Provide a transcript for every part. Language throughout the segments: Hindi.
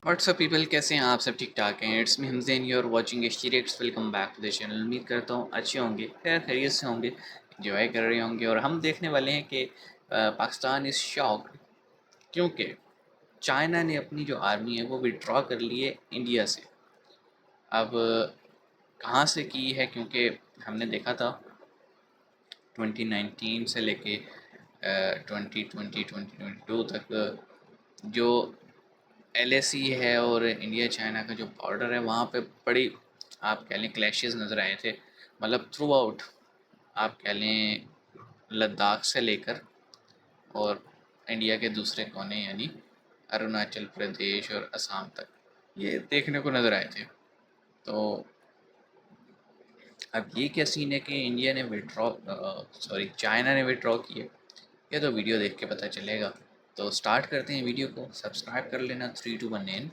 व्हाट्सअप पीपल, कैसे हैं आप सब? ठीक ठाक हैं। It's me Hamzain, you are watching एचटीरेक्स। Welcome back to the channel. उम्मीद करता हूँ अच्छे होंगे, खैर खैरियत से होंगे, एंजॉय कर रहे होंगे। और हम देखने वाले हैं कि पाकिस्तान इज़ शॉक्ड क्योंकि चाइना ने अपनी जो आर्मी है वो विड्रॉ कर ली है इंडिया से। अब कहाँ से की है? क्योंकि हमने देखा था 2019 से लेके 2022 तक जो एलएसी है और इंडिया चाइना का जो बॉर्डर है वहाँ पे बड़ी, आप कह लें, क्लैशेस नज़र आए थे। मतलब थ्रू आउट, आप कह लें, लद्दाख से लेकर और इंडिया के दूसरे कोने यानी अरुणाचल प्रदेश और असम तक ये देखने को नज़र आए थे। तो अब ये क्या सीन है कि इंडिया ने विड्रॉ, सॉरी, चाइना ने विड्रॉ किए, ये तो वीडियो देख के पता चलेगा। तो स्टार्ट करते हैं वीडियो को। सब्सक्राइब कर लेना। 3 2 1 एन।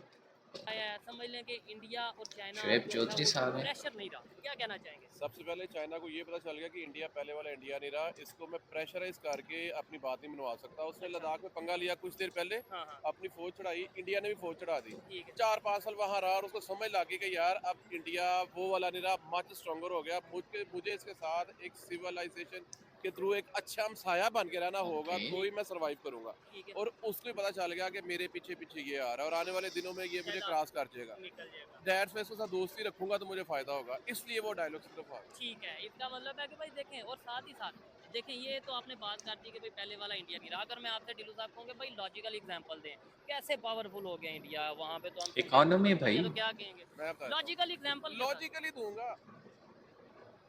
आया समझ लें कि इंडिया और चाइना शुएब जो था चौधरी वो साहब हैं। प्रेशर नहीं रहा, क्या कहना चाहेंगे? सबसे पहले चाइना को ये पता चल गया कि इंडिया पहले वाला इंडिया नहीं रहा, इसको मैं प्रेशराइज करके अपनी बात नहीं मनवा सकता। उसने अच्छा। लद्दाख में पंगा लिया कुछ देर पहले, हाँ हाँ। अपनी फौज चढ़ाई, इंडिया ने भी फौज चढ़ा दी। ठीक है। 4 5 साल वहां रहा और उसको समझ लगी कि यार अब इंडिया वो वाला नहीं रहा, मच स्ट्रॉन्गर हो गया। मुझे इसके साथ एक सिविलाइजेशन के थ्रू एक अच्छा हमसाया बन के रहना होगा, ओके। तो ही मैं सरवाइव करूंगा। ठीक है। और उसको भी पता चल गया कि मेरे पीछे पीछे ये आ रहा है और आने वाले दिनों में ये मुझे चाइना क्रॉस कर जाएगा। निकल जाएगा। दैट्स मैं इसके साथ दोस्ती रखूंगा तो मुझे फायदा होगा, इसलिए वो डायलॉग सिर्फ आ गया। ठीक है, इसका मतलब है कि भाई देखें, और साथ ही साथ देखें, ये तो आपने बात कर दी कि भाई पहले वाला इंडिया नहीं रहा। अगर मैं आपसे डिलू साहब कहूँगा भाई लॉजिकल एग्जांपल दें, कैसे पावरफुल हो गया इंडिया, वहाँ पे तो हम समझे इकोनॉमी या भाई। तो क्या कहेंगे? मैं बताता लॉजिकल एग्जांपल हूँ, के साथ। लॉजिकली दूंगा।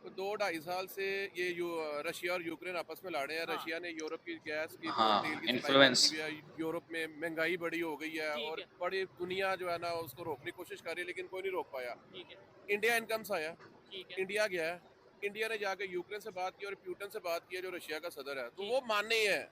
तो 2 2.5 साल से ये रशिया और यूक्रेन आपस में लड़े हैं। हाँ। रशिया ने यूरोप की गैस की और तेल हाँ, की सप्लाई बंद की इन्फ्लुएंस। हुई है। यूरोप में महंगाई बड़ी हो गई है ठीक और है। बड़ी दुनिया जो है ना उसको रोकने की कोशिश कर रही है, लेकिन कोई नहीं रोक पाया। ठीक है। इंडिया इनकम्स आया, ठीक है। इंडिया गया है, इंडिया ने जाके यूक्रेन से बात की और प्यूटन से बात की है, जो रशिया का सदर है, तो ठीक वो है। माने ही है।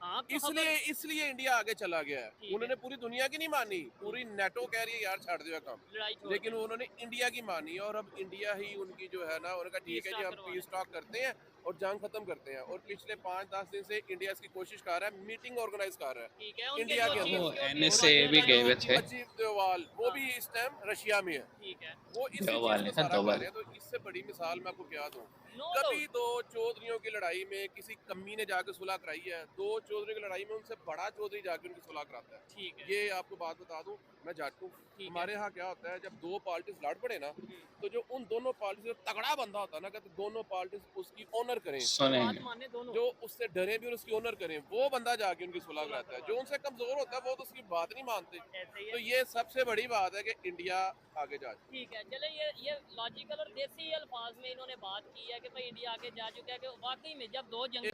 हाँ तो इसलिए अगर इसलिए इंडिया आगे चला गया है। ठीक है। उन्होंने पूरी दुनिया की नहीं मानी, पूरी नेटो कह रही है यार छोड़ दो काम, लड़ाई छोड़ लेकिन दें, उन्होंने इंडिया की मानी है। और अब इंडिया ही उनकी जो है ना, उन्होंने कहा ठीक पीस है जी टॉक हम करवा पीस लें। टॉक करते हैं और जंग खत्म करते हैं। और पिछले 5 10 दिन से इंडिया इसकी कोशिश कर रहा है, मीटिंग ऑर्गेनाइज कर रहा ठीक है, है उनके इंडिया जो के चीफ वो अंदर। सिक्योरिटी और एनएसए एडवाइजर भी आए गए हैं। हुए थे। अजीब दोवाल वो हाँ। भी इस टाइम रशिया में है। ठीक है। वो इसी चीज धवल को नहीं था, सारा कर धवल। रहे हैं। तो इससे बड़ी मिसाल मैं आपको क्या दूं? नो कभी डाउट। दो चौधरियों की लड़ाई में किसी कमी ने जाकर सुलह कराई है? दो चौधरी की लड़ाई में उनसे बड़ा चौधरी जाके उनकी सुलह कराता है। ठीक है। ये आपको बात बता दूं, मैं जट हूं। ठीक है। हमारे यहाँ क्या होता है, जब दो पार्टीज लड़ पड़े ना, हम्म। तो जो उन दोनों पार्टी से तगड़ा बंदा होता है ना, कहते दोनों पार्टीज उसकी ऑनर करें, बात सुनेंगे। माने दोनों। जो उससे डरे भी और उसकी ऑनर करें, वो बंदा जाके उनकी सुलह सुलह कराता है। जो करवाता उनसे कमजोर होता है वो तो उसकी बात नहीं मानते। है, ऐसे ही तो है। ये सबसे बड़ी बात है कि इंडिया आगे जा चुका ठीक है, चले, ये लॉजिकल और देसी अल्फाज में इन्होंने बात की है कि भाई इंडिया आगे जा चुका है, कि वाकई में जब दो जंग। है।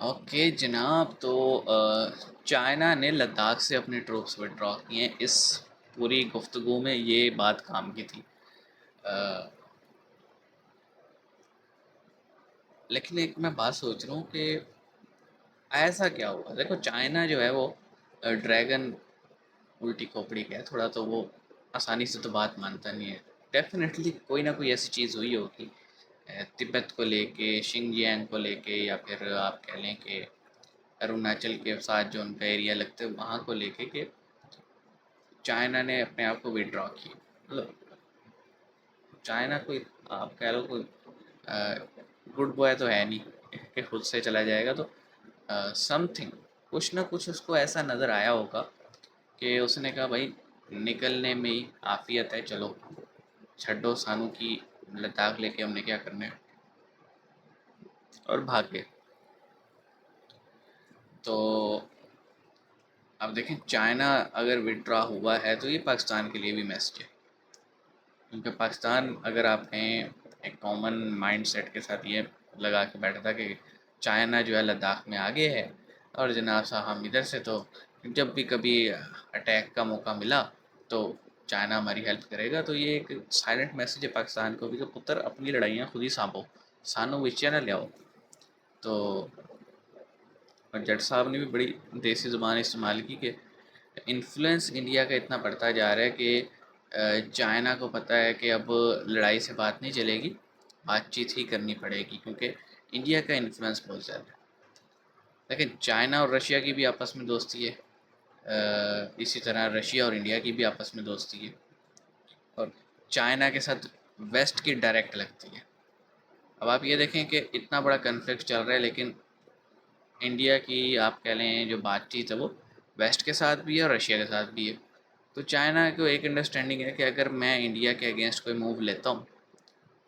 ओके जनाब, तो चाइना ने लद्दाख से अपने ट्रूप्स विड्रॉ किए हैं। इस पूरी गुफ्तगू में ये बात काम की थी। अ, लेकिन एक मैं बात सोच रहा हूँ कि ऐसा क्या हुआ। देखो, चाइना जो है वो ड्रैगन उल्टी खोपड़ी का है थोड़ा, तो वो आसानी से तो बात मानता नहीं है। डेफिनेटली कोई ना कोई ऐसी चीज़ हुई होगी तिब्बत को लेके, शिनजियांग को लेके, या फिर आप कह लें कि अरुणाचल के साथ जो उनका एरिया लगता है वहाँ को लेके, कि चाइना ने अपने आप को विड्रॉ किया। मतलब चाइना कोई, आप कह लो, कोई गुड बॉय तो है नहीं कि खुद से चला जाएगा। तो समथिंग, कुछ ना कुछ उसको ऐसा नज़र आया होगा कि उसने कहा भाई निकलने में ही आफियत है, चलो छड्डो सानू की लद्दाख लेके हमने क्या करना है, और भाग गए। तो अब देखें, चाइना अगर विड्रॉ हुआ है तो ये पाकिस्तान के लिए भी मैसेज है। क्योंकि पाकिस्तान, अगर आप कहें, एक कॉमन माइंड सेट के साथ ये लगा के बैठा था कि चाइना जो है लद्दाख में आगे है और जनाब साहब हम इधर से, तो जब भी कभी अटैक का मौका मिला तो चाइना हमारी हेल्प करेगा। तो ये एक साइलेंट मैसेज है पाकिस्तान को भी कि पुत्र अपनी लड़ाइयाँ खुद ही सांभो, सानू विचया ना लियाओ। तो और जट साहब ने भी बड़ी देसी ज़ुबान इस्तेमाल की कि इन्फ्लुएंस इंडिया का इतना बढ़ता जा रहा है कि चाइना को पता है कि अब लड़ाई से बात नहीं चलेगी, बातचीत ही करनी पड़ेगी, क्योंकि इंडिया का इन्फ्लुएंस बहुत ज़्यादा है। लेकिन चाइना और रशिया की भी आपस में दोस्ती है, इसी तरह रशिया और इंडिया की भी आपस में दोस्ती है, और चाइना के साथ वेस्ट की डायरेक्ट लगती है। अब आप ये देखें कि इतना बड़ा कन्फ्लिक्ट चल रहा है, लेकिन इंडिया की आप कह लें जो बातचीत है वो वेस्ट के साथ भी है और रशिया के साथ भी है। तो चाइना को एक अंडरस्टैंडिंग है कि अगर मैं इंडिया के अगेंस्ट कोई मूव लेता हूँ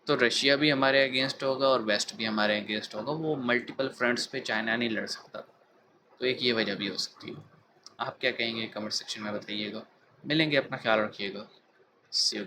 तो रशिया भी हमारे अगेंस्ट होगा और वेस्ट भी हमारे अगेंस्ट होगा, वो मल्टीपल फ्रंट्स पे चाइना नहीं लड़ सकता। तो एक ये वजह भी हो सकती है। आप क्या कहेंगे कमेंट सेक्शन में बताइएगा। मिलेंगे, अपना ख्याल रखिएगा। सी यू।